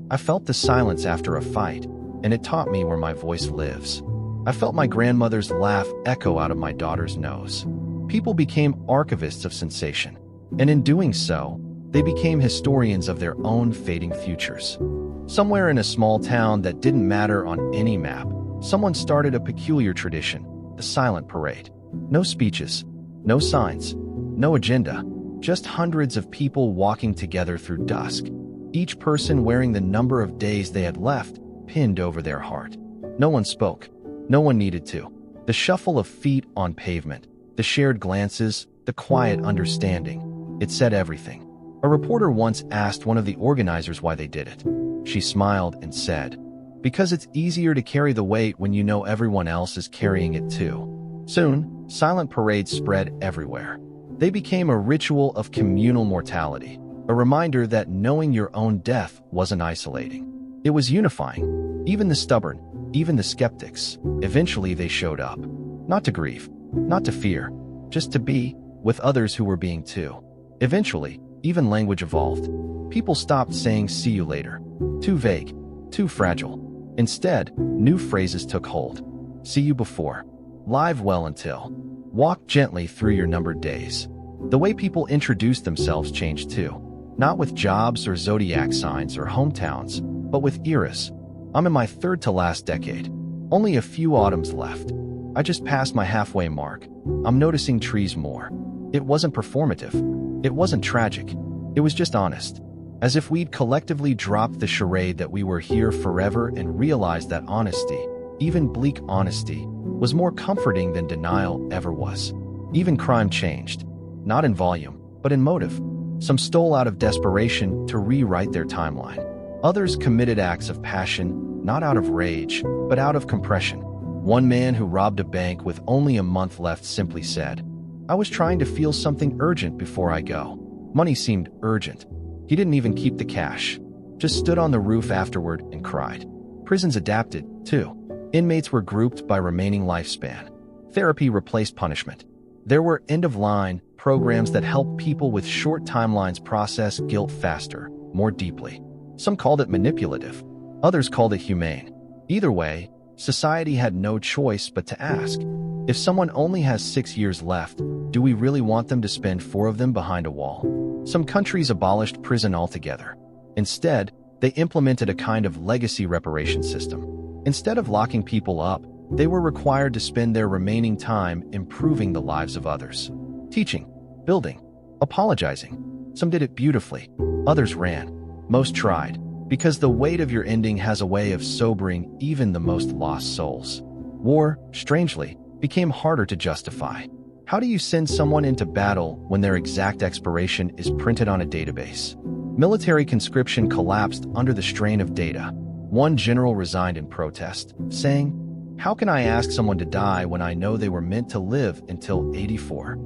I felt the silence after a fight, and it taught me where my voice lives. I felt my grandmother's laugh echo out of my daughter's nose. People became archivists of sensation, and in doing so, they became historians of their own fading futures. Somewhere in a small town that didn't matter on any map, someone started a peculiar tradition, the silent parade. No speeches, no signs, no agenda, just hundreds of people walking together through dusk, each person wearing the number of days they had left pinned over their heart. No one spoke. No one needed to. The shuffle of feet on pavement, the shared glances, the quiet understanding. It said everything. A reporter once asked one of the organizers why they did it. She smiled and said, "Because it's easier to carry the weight when you know everyone else is carrying it too." Soon, silent parades spread everywhere. They became a ritual of communal mortality, a reminder that knowing your own death wasn't isolating. It was unifying. Even the stubborn, even the skeptics, eventually they showed up. Not to grieve, not to fear, just to be with others who were being too. Eventually, even language evolved. People stopped saying "see you later." Too vague, too fragile. Instead, new phrases took hold. "See you before." "Live well until." "Walk gently through your numbered days." The way people introduced themselves changed too. Not with jobs or zodiac signs or hometowns, but with eras. "I'm in my third to last decade. Only a few autumns left. I just passed my halfway mark. I'm noticing trees more." It wasn't performative. It wasn't tragic. It was just honest. As if we'd collectively dropped the charade that we were here forever and realized that honesty, even bleak honesty, was more comforting than denial ever was. Even crime changed. Not in volume, but in motive. Some stole out of desperation to rewrite their timeline. Others committed acts of passion, not out of rage, but out of compression. One man who robbed a bank with only a month left simply said, "I was trying to feel something urgent before I go." Money seemed urgent. He didn't even keep the cash. Just stood on the roof afterward and cried. Prisons adapted, too. Inmates were grouped by remaining lifespan. Therapy replaced punishment. There were end-of-line programs that helped people with short timelines process guilt faster, more deeply. Some called it manipulative. Others called it humane. Either way, society had no choice but to ask, if someone only has 6 years left, do we really want them to spend 4 of them behind a wall? Some countries abolished prison altogether. Instead, they implemented a kind of legacy reparation system. Instead of locking people up, they were required to spend their remaining time improving the lives of others. Teaching, building, apologizing. Some did it beautifully. Others ran. Most tried, because the weight of your ending has a way of sobering even the most lost souls. War, strangely, became harder to justify. How do you send someone into battle when their exact expiration is printed on a database? Military conscription collapsed under the strain of data. One general resigned in protest, saying, "How can I ask someone to die when I know they were meant to live until 84?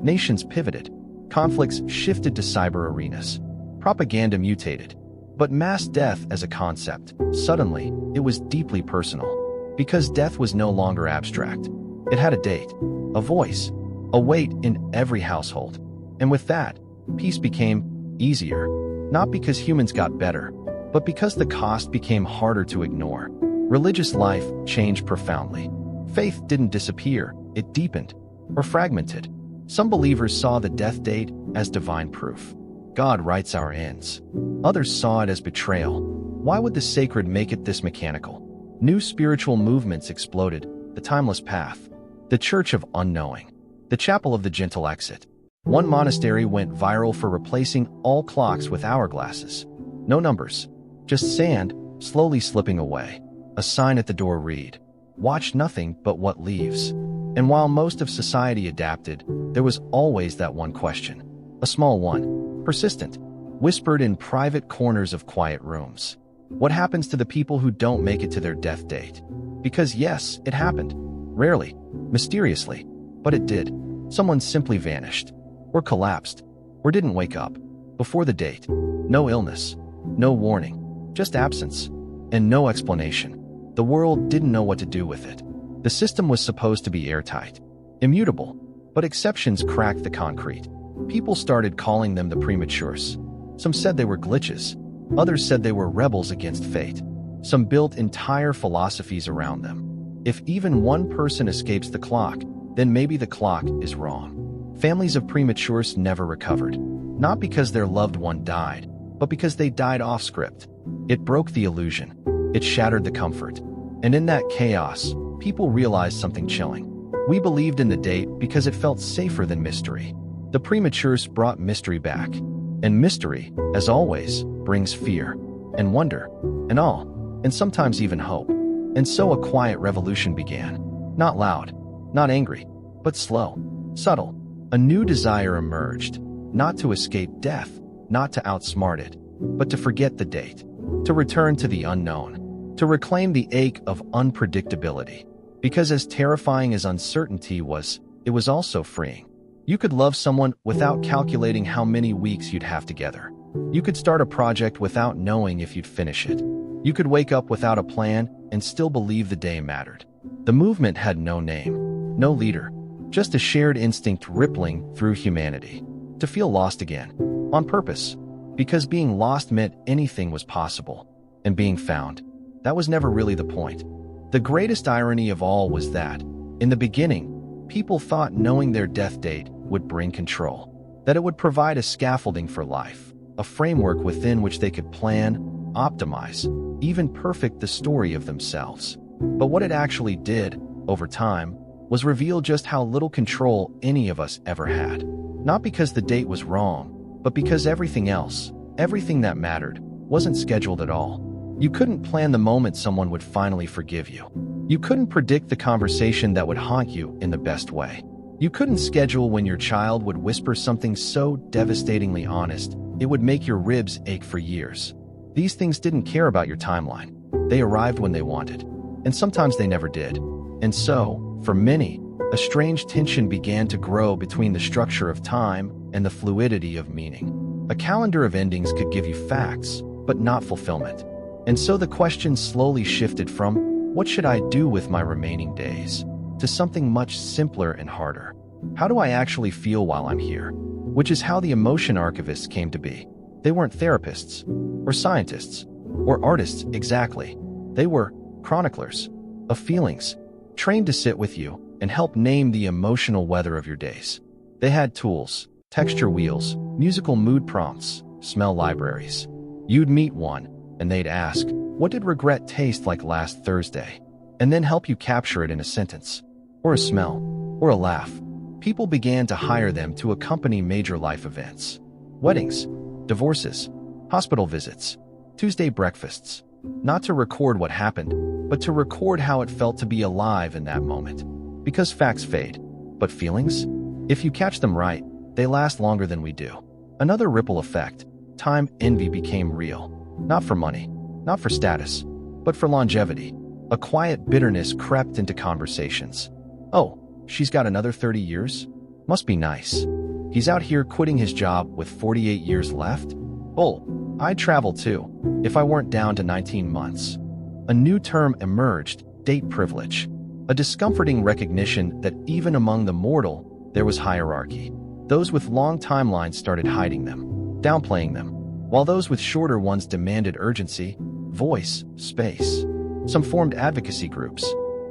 Nations pivoted. Conflicts shifted to cyber arenas. Propaganda mutated. But mass death as a concept, suddenly, it was deeply personal. Because death was no longer abstract. It had a date, a voice, a weight in every household. And with that, peace became easier. Not because humans got better, but because the cost became harder to ignore. Religious life changed profoundly. Faith didn't disappear, it deepened, or fragmented. Some believers saw the death date as divine proof. God writes our ends. Others saw it as betrayal. Why would the sacred make it this mechanical? New spiritual movements exploded: the timeless path, the church of unknowing, the chapel of the gentle exit. One monastery went viral for replacing all clocks with hourglasses. No numbers, just sand slowly slipping away. A sign at the door read, "Watch nothing but what leaves." And while most of society adapted, there was always that one question. A small one, persistent, whispered in private corners of quiet rooms. What happens to the people who don't make it to their death date? Because yes, it happened. Rarely, mysteriously, but it did. Someone simply vanished, or collapsed, or didn't wake up before the date. No illness, no warning, just absence, and no explanation. The world didn't know what to do with it. The system was supposed to be airtight, immutable, but exceptions cracked the concrete. People started calling them the prematures. Some said they were glitches. Others said they were rebels against fate. Some built entire philosophies around them. If even one person escapes the clock, then maybe the clock is wrong. Families of prematures never recovered. Not because their loved one died, but because they died off script. It broke the illusion. It shattered the comfort. And in that chaos, people realized something chilling. We believed in the date because it felt safer than mystery. The prematures brought mystery back. And mystery, as always, brings fear, and wonder, and awe, and sometimes even hope. And so a quiet revolution began. Not loud, not angry, but slow, subtle. A new desire emerged, not to escape death, not to outsmart it, but to forget the date, to return to the unknown, to reclaim the ache of unpredictability. Because as terrifying as uncertainty was, it was also freeing. You could love someone without calculating how many weeks you'd have together. You could start a project without knowing if you'd finish it. You could wake up without a plan and still believe the day mattered. The movement had no name, no leader, just a shared instinct rippling through humanity. To feel lost again, on purpose, because being lost meant anything was possible. And being found, that was never really the point. The greatest irony of all was that, in the beginning, people thought knowing their death date would bring control, that it would provide a scaffolding for life, a framework within which they could plan, optimize, even perfect the story of themselves. But what it actually did, over time, was reveal just how little control any of us ever had. Not because the date was wrong, but because everything else, everything that mattered, wasn't scheduled at all. You couldn't plan the moment someone would finally forgive you. You couldn't predict the conversation that would haunt you in the best way. You couldn't schedule when your child would whisper something so devastatingly honest, it would make your ribs ache for years. These things didn't care about your timeline. They arrived when they wanted, and sometimes they never did. And so, for many, a strange tension began to grow between the structure of time and the fluidity of meaning. A calendar of endings could give you facts, but not fulfillment. And so the question slowly shifted from, what should I do with my remaining days, to something much simpler and harder. How do I actually feel while I'm here? Which is how the emotion archivists came to be. They weren't therapists, or scientists, or artists exactly. They were chroniclers of feelings, trained to sit with you and help name the emotional weather of your days. They had tools, texture wheels, musical mood prompts, smell libraries. You'd meet one, and they'd ask, what did regret taste like last Thursday? And then help you capture it in a sentence, or a smell, or a laugh. People began to hire them to accompany major life events. Weddings, divorces, hospital visits, Tuesday breakfasts. Not to record what happened, but to record how it felt to be alive in that moment. Because facts fade, but feelings? If you catch them right, they last longer than we do. Another ripple effect, time envy became real. Not for money, not for status, but for longevity. A quiet bitterness crept into conversations. Oh, she's got another 30 years? Must be nice. He's out here quitting his job with 48 years left? Bull. I'd travel too, if I weren't down to 19 months. A new term emerged, date privilege. A discomforting recognition that even among the mortal, there was hierarchy. Those with long timelines started hiding them, downplaying them, while those with shorter ones demanded urgency, voice, space. Some formed advocacy groups.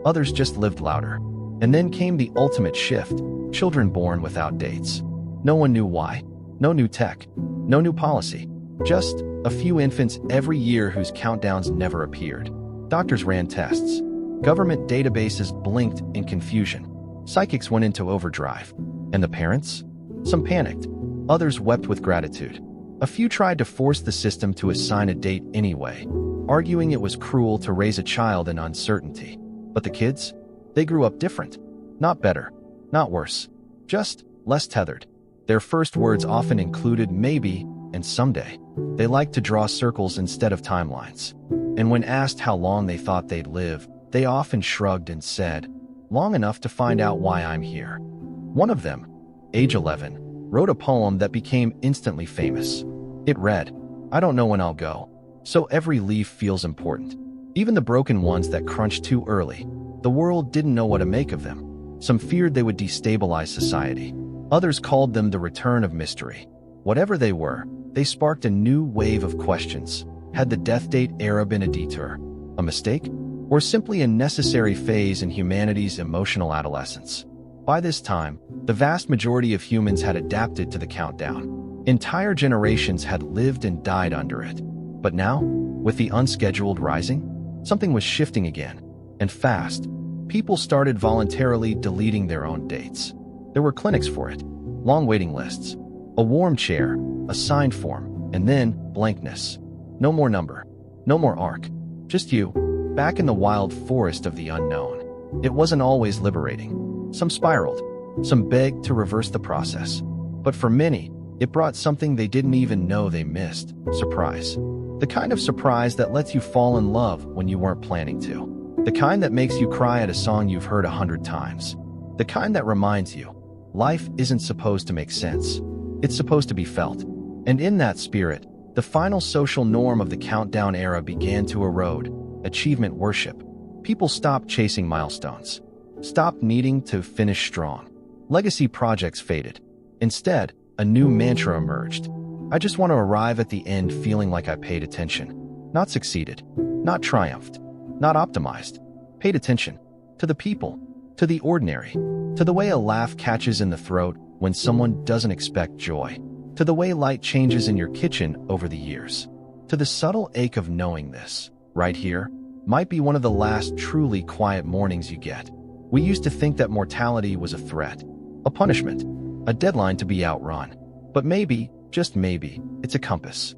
Others just lived louder. And then came the ultimate shift, children born without dates. No one knew why. No new tech. No new policy. Just a few infants every year whose countdowns never appeared. Doctors ran tests. Government databases blinked in confusion. Psychics went into overdrive. And the parents? Some panicked. Others wept with gratitude. A few tried to force the system to assign a date anyway, arguing it was cruel to raise a child in uncertainty. But the kids? They grew up different. Not better. Not worse. Just less tethered. Their first words often included maybe and someday. They liked to draw circles instead of timelines. And when asked how long they thought they'd live, they often shrugged and said, long enough to find out why I'm here. One of them, age 11, wrote a poem that became instantly famous. It read, I don't know when I'll go, so every leaf feels important. Even the broken ones that crunched too early. The world didn't know what to make of them. Some feared they would destabilize society. Others called them the return of mystery. Whatever they were, they sparked a new wave of questions. Had the death date era been a detour, a mistake, or simply a necessary phase in humanity's emotional adolescence? By this time, the vast majority of humans had adapted to the countdown. Entire generations had lived and died under it. But now, with the unscheduled rising, something was shifting again, and fast. People started voluntarily deleting their own dates. There were clinics for it, long waiting lists, a warm chair, a signed form, and then blankness. No more number, no more arc, just you, back in the wild forest of the unknown. It wasn't always liberating. Some spiraled, some begged to reverse the process. But for many, it brought something they didn't even know they missed, surprise. The kind of surprise that lets you fall in love when you weren't planning to. The kind that makes you cry at a song you've heard 100 times. The kind that reminds you, life isn't supposed to make sense. It's supposed to be felt. And in that spirit, the final social norm of the countdown era began to erode, achievement worship. People stopped chasing milestones, stopped needing to finish strong. Legacy projects faded. Instead, a new mantra emerged. I just want to arrive at the end feeling like I paid attention. Not succeeded, not triumphed, not optimized. Paid attention. To the people, to the ordinary, to the way a laugh catches in the throat when someone doesn't expect joy, to the way light changes in your kitchen over the years, to the subtle ache of knowing this, right here, might be one of the last truly quiet mornings you get. We used to think that mortality was a threat, a punishment, a deadline to be outrun. But maybe, just maybe, it's a compass.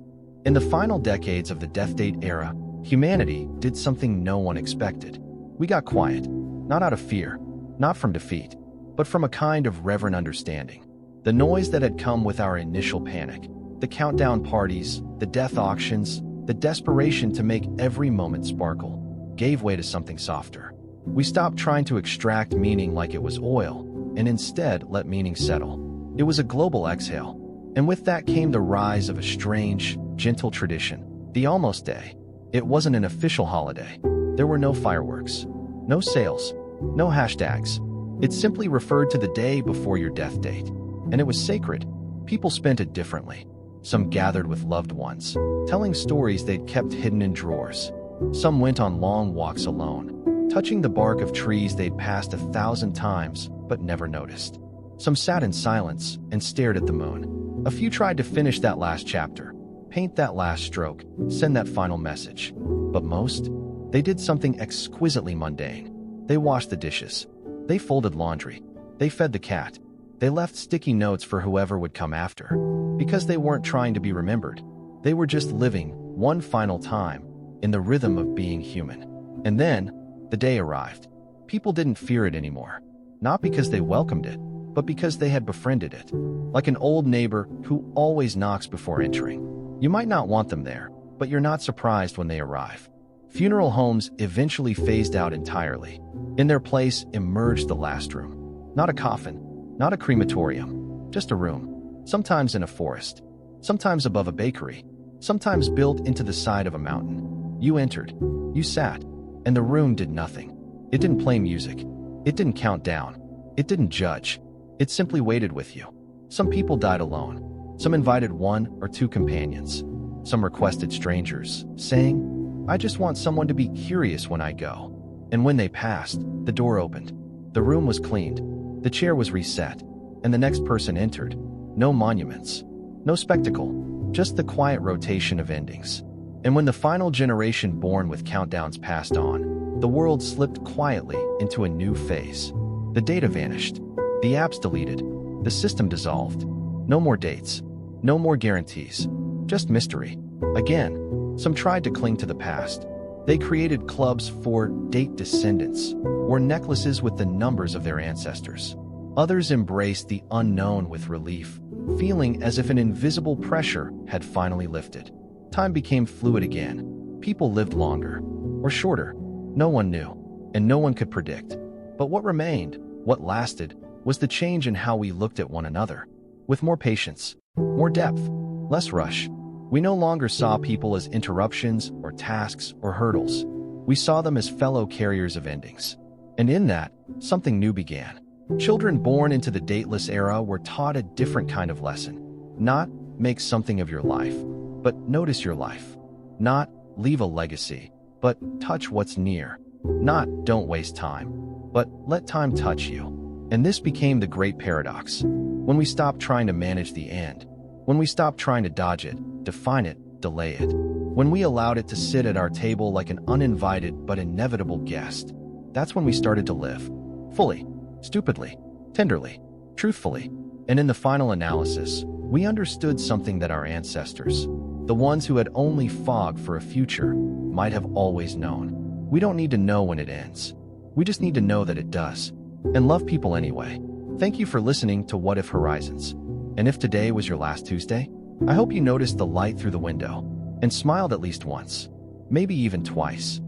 In the final decades of the death date era, humanity did something no one expected. We got quiet, not out of fear, not from defeat, but from a kind of reverent understanding. The noise that had come with our initial panic, the countdown parties, the death auctions, the desperation to make every moment sparkle, gave way to something softer. We stopped trying to extract meaning like it was oil, and instead let meaning settle. It was a global exhale, and with that came the rise of a strange, gentle tradition, the almost day. It wasn't an official holiday. There were no fireworks, no sales, no hashtags. It simply referred to the day before your death date. And it was sacred. People spent it differently. Some gathered with loved ones, telling stories they'd kept hidden in drawers. Some went on long walks alone, touching the bark of trees they'd passed 1,000 times but never noticed. Some sat in silence and stared at the moon. A few tried to finish that last chapter, paint that last stroke, send that final message. But most, they did something exquisitely mundane. They washed the dishes. They folded laundry. They fed the cat. They left sticky notes for whoever would come after. Because they weren't trying to be remembered. They were just living, one final time, in the rhythm of being human. And then, the day arrived. People didn't fear it anymore. Not because they welcomed it, but because they had befriended it. Like an old neighbor who always knocks before entering. You might not want them there, but you're not surprised when they arrive. Funeral homes eventually phased out entirely. In their place emerged the last room. Not a coffin, not a crematorium, just a room. sometimes in a forest, sometimes above a bakery, sometimes built into the side of a mountain. You entered, you sat, and the room did nothing. It didn't play music. It didn't count down. It didn't judge. It simply waited with you. Some people died alone. Some invited 1 or 2 companions. Some requested strangers, saying, "I just want someone to be curious when I go." And when they passed, the door opened. The room was cleaned. The chair was reset. And the next person entered. No monuments. No spectacle. Just the quiet rotation of endings. And when the final generation born with countdowns passed on, the world slipped quietly into a new phase. The data vanished. The apps deleted. The system dissolved. No more dates. No more guarantees. Just mystery. Again, some tried to cling to the past. They created clubs for date descendants, or necklaces with the numbers of their ancestors. Others embraced the unknown with relief, feeling as if an invisible pressure had finally lifted. Time became fluid again. People lived longer, or shorter. No one knew, and no one could predict. But what remained, what lasted, was the change in how we looked at one another. With more patience, more depth, less rush. We no longer saw people as interruptions or tasks or hurdles. We saw them as fellow carriers of endings. And in that, something new began. Children born into the dateless era were taught a different kind of lesson. Not make something of your life, but notice your life. Not leave a legacy, but touch what's near. Not don't waste time, but let time touch you. And this became the great paradox. When we stopped trying to manage the end, when we stopped trying to dodge it, define it, delay it, when we allowed it to sit at our table like an uninvited but inevitable guest, that's when we started to live. Fully, stupidly, tenderly, truthfully. And in the final analysis, we understood something that our ancestors, the ones who had only fog for a future, might have always known. We don't need to know when it ends. We just need to know that it does. And love people anyway. Thank you for listening to What If Horizons. And if today was your last Tuesday, I hope you noticed the light through the window and smiled at least once, maybe even twice.